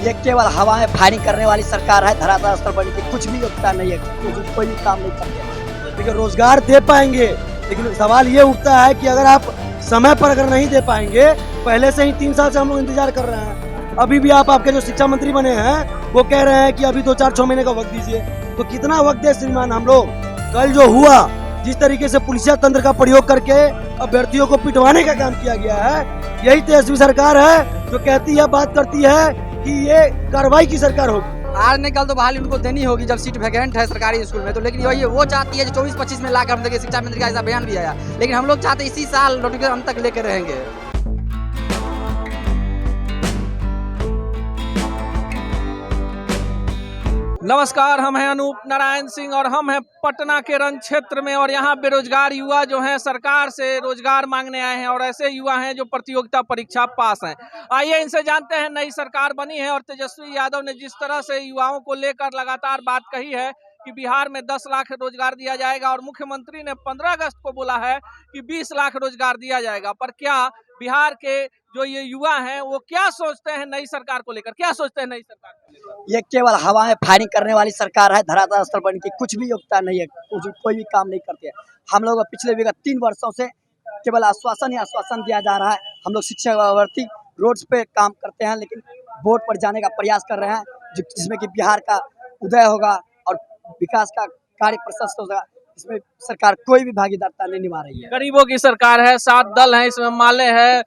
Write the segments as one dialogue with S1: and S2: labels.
S1: ये केवल हवा में फायरिंग करने वाली सरकार है। धरातल स्तर पर इनकी कुछ भी योगदान नहीं है, कोई भी काम नहीं करते।
S2: देखिए रोजगार दे पाएंगे, लेकिन सवाल ये उठता है कि अगर आप समय पर अगर नहीं दे पाएंगे, पहले से ही 3 साल से हम लोग इंतजार कर रहे हैं। अभी भी आपके जो शिक्षा मंत्री बने हैं वो कह रहे हैं कि अभी 2-4-6 महीने का वक्त दीजिए। तो कितना वक्त दे श्रीमान हम लोग? कल जो हुआ, जिस तरीके से पुलिसिया तंत्र का प्रयोग करके अभ्यर्थियों को पिटवाने का काम किया गया है, यही तेजस्वी सरकार है जो कहती है, बात करती है कि ये कार्रवाई की सरकार होगी।
S1: आज नहीं कल तो बहाली उनको देनी होगी जब सीट वैकेंट है सरकारी स्कूल में। तो लेकिन वही वो चाहती है जो 24-25 में लाकर हम देखिए, शिक्षा मंत्री का ऐसा बयान भी आया, लेकिन हम लोग चाहते इसी साल नोटिफिकेशन अंत तक लेकर रहेंगे।
S3: नमस्कार, हम हैं अनूप नारायण सिंह और हम हैं पटना के रण क्षेत्र में। और यहाँ बेरोजगार युवा जो हैं सरकार से रोजगार मांगने आए हैं और ऐसे युवा हैं जो प्रतियोगिता परीक्षा पास हैं। आइए इनसे जानते हैं, नई सरकार बनी है और तेजस्वी यादव ने जिस तरह से युवाओं को लेकर लगातार बात कही है कि बिहार में 10 लाख रोजगार दिया जाएगा और मुख्यमंत्री ने 15 अगस्त को बोला है कि 20 लाख रोजगार दिया जाएगा। पर क्या बिहार के जो ये युवा हैं वो क्या सोचते हैं नई सरकार को लेकर, क्या सोचते हैं नई सरकार को लेकर?
S1: ये केवल हवा में फायरिंग करने वाली सरकार है। धरातल स्तर पर इनकी कुछ भी योगदान नहीं है, कोई भी काम नहीं करते। हम लोग पिछले विगत 3 वर्षों से केवल आश्वासन ही आश्वासन दिया जा रहा है। हम लोग शिक्षार्थी रोड्स पे काम करते हैं, लेकिन वोट पर जाने का प्रयास कर रहे हैं जिसमें कि बिहार का उदय होगा और विकास का कार्य प्रशस्त होगा। इसमें सरकार कोई भी भागीदारता नहीं निभा रही है।
S3: गरीबों की सरकार है, 7 दल हैं, इसमें माले है,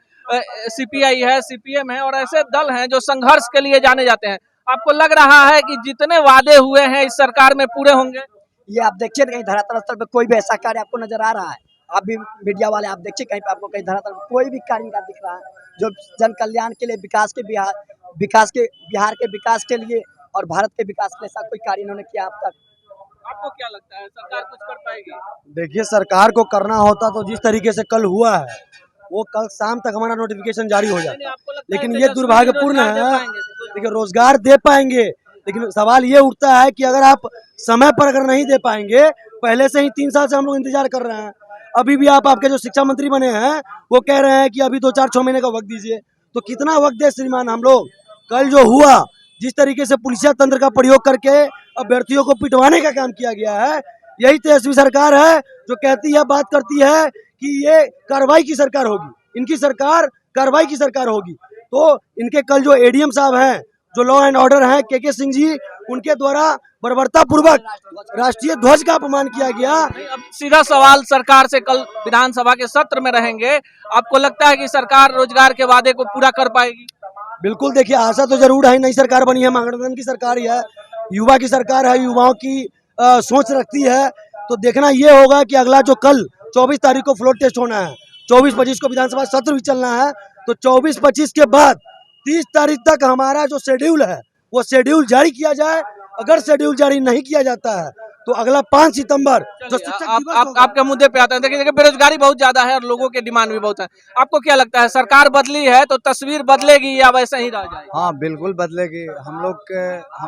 S3: सीपीआई है, सीपीएम है और ऐसे दल हैं जो संघर्ष के लिए जाने जाते हैं। आपको लग रहा है कि जितने वादे हुए हैं इस सरकार में पूरे होंगे?
S1: ये आप देखिए कहीं धरातल स्तर पे कोई भी ऐसा कार्य आपको नजर आ रहा है? आप भी मीडिया वाले आप देखिए कहीं पे आपको कहीं धरातल पर कोई भी कार्य का दिख रहा है जो जन कल्याण के लिए, बिहार के विकास के लिए और भारत के विकास के लिए ऐसा कोई कार्य इन्होंने किया अब तक?
S3: आपको क्या लगता है सरकार कुछ कर पाएगी?
S2: देखिए सरकार को करना होता तो जिस तरीके से कल हुआ है वो कल शाम तक हमारा नोटिफिकेशन जारी हो जाता, लेकिन ये दुर्भाग्यपूर्ण है। देखिए रोजगार दे पाएंगे, लेकिन सवाल ये उठता है कि अगर आप समय पर अगर नहीं दे पाएंगे, पहले से ही 3 साल से हम लोग इंतजार कर रहे हैं। अभी भी आपके जो शिक्षा मंत्री बने हैं वो कह रहे हैं कि अभी 2-4-6 महीने का वक्त दीजिए। तो कितना वक्त दे श्रीमान हम लोग? कल जो हुआ, जिस तरीके से पुलिसिया तंत्र का प्रयोग करके अभ्यर्थियों को पिटवाने का काम किया गया है, यही तेजस्वी सरकार है जो कहती है, बात करती है कि ये कार्रवाई की सरकार होगी। इनकी सरकार कार्रवाई की सरकार होगी। तो इनके कल जो एडीएम साहब हैं, जो लॉ एंड ऑर्डर हैं, के सिंह जी, उनके द्वारा बर्बरता पूर्वक राष्ट्रीय ध्वज का अपमान किया गया।
S3: अब सीधा सवाल सरकार से, कल विधानसभा के सत्र में रहेंगे, आपको लगता है कि सरकार रोजगार के वादे को पूरा कर पाएगी?
S2: बिल्कुल, देखिए आशा तो जरूर है। नई सरकार बनी है, महागठबंधन की सरकार ही है, युवा की सरकार है, युवाओं की सोच रखती है। तो देखना ये होगा कि अगला जो कल 24 तारीख को फ्लोर टेस्ट होना है, 24-25 को विधानसभा सत्र भी चलना है, तो 24-25 के बाद 30 तारीख तक हमारा जो शेड्यूल है वो शेड्यूल जारी किया जाए। अगर शेड्यूल जारी नहीं किया जाता है तो अगला 5 सितंबर जो शिक्षक दिवस होगा।
S3: आपके मुद्दे पे आते हैं। देखिए बेरोजगारी बहुत ज्यादा है और लोगों के डिमांड भी बहुत है। आपको क्या लगता है सरकार बदली है तो तस्वीर बदलेगी या वैसे ही रह जाएगी?
S4: हाँ बिल्कुल बदलेगी। हम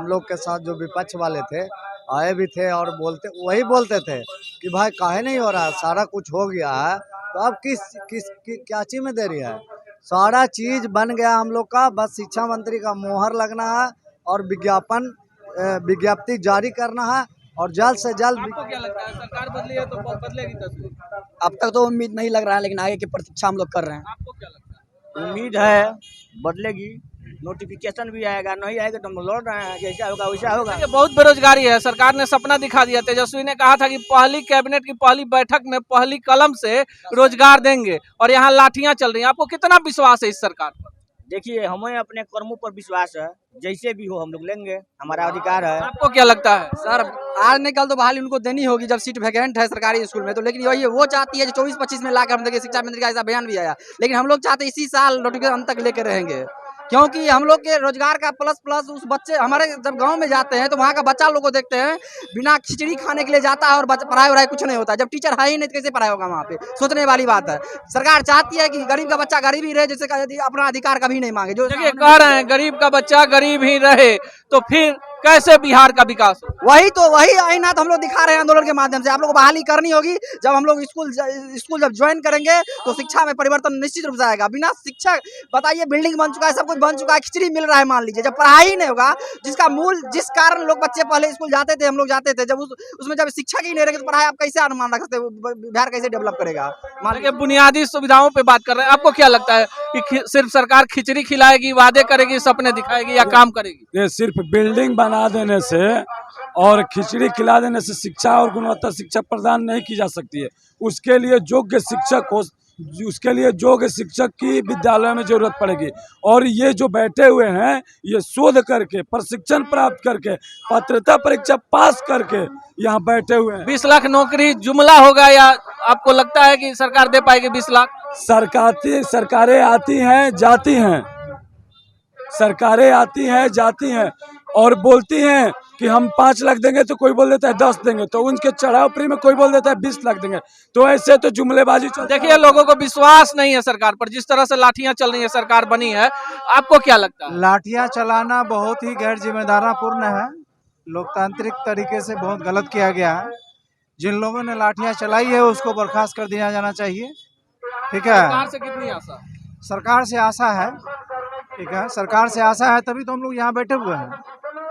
S4: लोग के साथ जो विपक्ष वाले थे आए भी थे और वही बोलते थे कि भाई काहे नहीं हो रहा है, सारा कुछ हो गया है, तो अब क्या चीज में देरी है? सारा चीज बन गया हम लोग का, बस शिक्षा मंत्री का मोहर लगना है और विज्ञप्ति जारी करना है और जल्द से जल्द।
S3: आपको क्या लगता है सरकार बदली है तो बदलेगी तस्वीर?
S1: अब तक तो उम्मीद नहीं लग रहा है, लेकिन आगे की प्रतीक्षा हम लोग कर रहे हैं।
S3: आपको क्या लगता है?
S5: उम्मीद है बदलेगी, नोटिफिकेशन भी आएगा, नहीं आएगा तो हम लौट रहे हैं, जैसा होगा वैसा होगा।
S3: देखिए बहुत बेरोजगारी है, सरकार ने सपना दिखा दिया। तेजस्वी ने कहा था कि पहली कैबिनेट की पहली बैठक में पहली कलम से रोजगार देंगे और यहाँ लाठियां चल रही हैं। आपको कितना विश्वास है इस सरकार पर?
S5: देखिए हमें अपने कर्मों पर विश्वास है, जैसे भी हो हम लोग लेंगे, हमारा अधिकार है।
S3: आपको क्या लगता है?
S1: सर आज नहीं कल तो बहाली उनको देनी होगी जब सीट वैकेंट है सरकारी स्कूल में। तो लेकिन वही वो चाहती है जो 24-25 में लाकर हम देखिए, शिक्षा मंत्री का ऐसा बयान भी आया, लेकिन हम लोग चाहते इसी साल नोटिफिकेशन अंत तक लेकर रहेंगे। क्योंकि हम लोग के रोजगार का प्लस उस बच्चे हमारे जब गांव में जाते हैं तो वहाँ का बच्चा लोग को देखते हैं, बिना खिचड़ी खाने के लिए जाता है और पढ़ाई कुछ नहीं होता। जब टीचर है ही नहीं तो कैसे पढ़ाई होगा वहाँ पे? सोचने वाली बात है। सरकार चाहती है कि गरीब का बच्चा गरीब ही रहे, जैसे अपना अधिकार कभी नहीं मांगे। जो
S3: देखिए कह रहे हैं गरीब का बच्चा गरीब ही रहे, तो फिर कैसे बिहार का विकास हो?
S1: वही आईना तो हम लोग दिखा रहे हैं आंदोलन के माध्यम से। आप लोग को बहाली करनी होगी। जब हम लोग स्कूल जब ज्वाइन करेंगे तो शिक्षा में परिवर्तन निश्चित रूप से आएगा। बिना शिक्षा, बताइए, बिल्डिंग बन चुका है, सब कुछ बन चुका है, खिचड़ी मिल रहा है, मान लीजिए। जब पढ़ाई नहीं होगा, जिसका मूल, जिस कारण लोग बच्चे पहले स्कूल जाते थे, हम लोग जाते थे, जब उसमें जब शिक्षा की नहीं रहेगी तो पढ़ाई आप कैसे अनुमान रख सकते हो? बिहार कैसे डेवलप करेगा? मान
S3: देखिए, बुनियादी सुविधाओं पे बात कर रहे हैं। आपको क्या लगता है कि सिर्फ सरकार खिचड़ी खिलाएगी, वादे करेगी, सपने दिखाएगी या काम करेगी?
S6: ये सिर्फ बिल्डिंग बना देने से और खिचड़ी खिला देने से शिक्षा और गुणवत्ता शिक्षा प्रदान नहीं की जा सकती है। उसके लिए योग्य शिक्षक की विद्यालय में जरूरत पड़ेगी। और ये जो बैठे हुए हैं, ये शोध करके, प्रशिक्षण प्राप्त करके, पात्रता परीक्षा पास करके यहाँ बैठे हुए हैं।
S3: 20 लाख नौकरी जुमला होगा या आपको लगता है कि सरकार दे पाएगी 20 लाख?
S6: सरकारें आती हैं, जाती हैं। सरकारें आती हैं, जाती हैं और बोलती हैं कि हम 5 लाख देंगे, तो कोई बोल देता है 10 देंगे, तो उनके चढ़ाव प्री में कोई बोल देता है 20 लाख देंगे। तो ऐसे तो जुमलेबाजी चलती है।
S3: देखिए, लोगों को विश्वास नहीं है सरकार पर। जिस तरह से लाठियां चल रही है, सरकार बनी है, आपको क्या लगता है?
S7: लाठियां चलाना बहुत ही गैर जिम्मेदारापूर्ण है। लोकतांत्रिक तरीके से बहुत गलत किया गया है। जिन लोगों ने लाठियां चलाई है उसको बर्खास्त कर दिया जाना चाहिए। ठीक है,
S3: सरकार से कितनी आशा?
S7: सरकार से आशा है। ठीक है, सरकार से आशा है, तभी तो हम लोग यहाँ बैठे हुए हैं।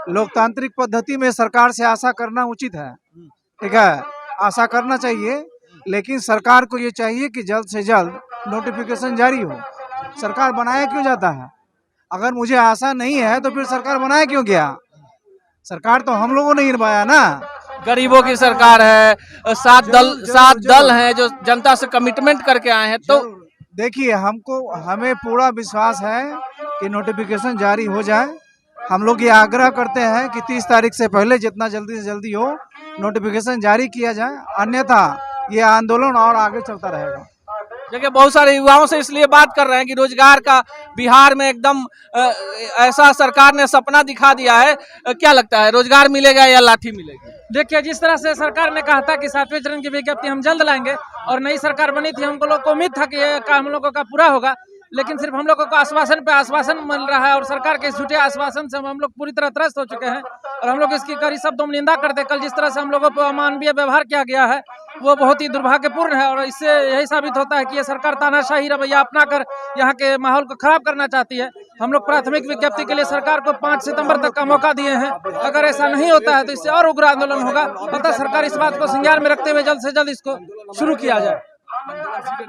S7: लोकतांत्रिक पद्धति में सरकार से आशा करना उचित है। ठीक है, आशा करना चाहिए, लेकिन सरकार को ये चाहिए कि जल्द से जल्द नोटिफिकेशन जारी हो। सरकार बनाया क्यों जाता है? अगर मुझे आशा नहीं है तो फिर सरकार बनाया क्यों गया? सरकार तो हम लोगों ने ही बनाया ना।
S3: गरीबों की सरकार है, सात दल हैं जो जनता से कमिटमेंट करके आए हैं। तो
S7: देखिए, हमें पूरा विश्वास है कि नोटिफिकेशन जारी हो जाए। हम लोग ये आग्रह करते हैं कि 30 तारीख से पहले जितना जल्दी से जल्दी हो नोटिफिकेशन जारी किया जाए, अन्यथा ये आंदोलन और आगे चलता रहेगा।
S3: देखिए, बहुत सारे युवाओं से इसलिए बात कर रहे हैं कि रोजगार का बिहार में एकदम ऐसा सरकार ने सपना दिखा दिया है। क्या लगता है, रोजगार मिलेगा या लाठी मिलेगी?
S8: देखिए, जिस तरह से सरकार ने कहा था कि 7वें चरण की विज्ञप्ति हम जल्द लाएंगे और नई सरकार बनी थी, हमको लोग को उम्मीद था कि ये काम हम लोगों का पूरा होगा, लेकिन सिर्फ हम लोगों को आश्वासन पे आश्वासन मिल रहा है और सरकार के झूठे आश्वासन से हम लोग पूरी तरह त्रस्त हो चुके हैं और हम लोग इसकी कड़ी शब्दों में निंदा करते हैं। कल जिस तरह से हम लोगों पर अमानवीय व्यवहार किया गया है वो बहुत ही दुर्भाग्यपूर्ण है और इससे यही साबित होता है कि ये सरकार तानाशाही रवैया अपनाकर यहाँ के माहौल को खराब करना चाहती है। हम लोग प्राथमिक विज्ञप्ति के लिए सरकार को 5 सितंबर तक का मौका दिए हैं। अगर ऐसा नहीं होता है तो इससे और उग्र आंदोलन होगा। अतः सरकार इस बात को संज्ञान में रखते हुए जल्द से जल्द इसको शुरू किया जाए।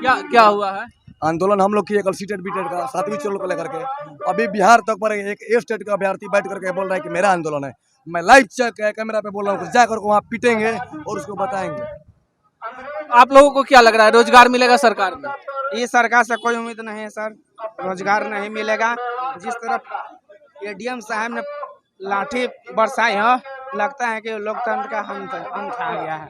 S3: क्या हुआ है?
S2: आंदोलन हम लोग किए कल सीटेड बीटेड का 7वीं चरण को लेकर के। अभी बिहार तक पर एक स्टेट का अभ्यर्थी बैठ करके बोल रहा है कि मेरा आंदोलन है। मैं लाइव चेक कैमरा पे बोल रहा हूँ, जाकर वहाँ पीटेंगे और उसको बताएंगे।
S3: आप लोगों को क्या लग रहा है, रोजगार मिलेगा सरकार में?
S9: ये सरकार से कोई उम्मीद नहीं है सर, रोजगार नहीं मिलेगा। जिस तरफ एडीएम साहब ने लाठी बरसाई है, लगता है कि लोकतंत्र का अंत आ गया है।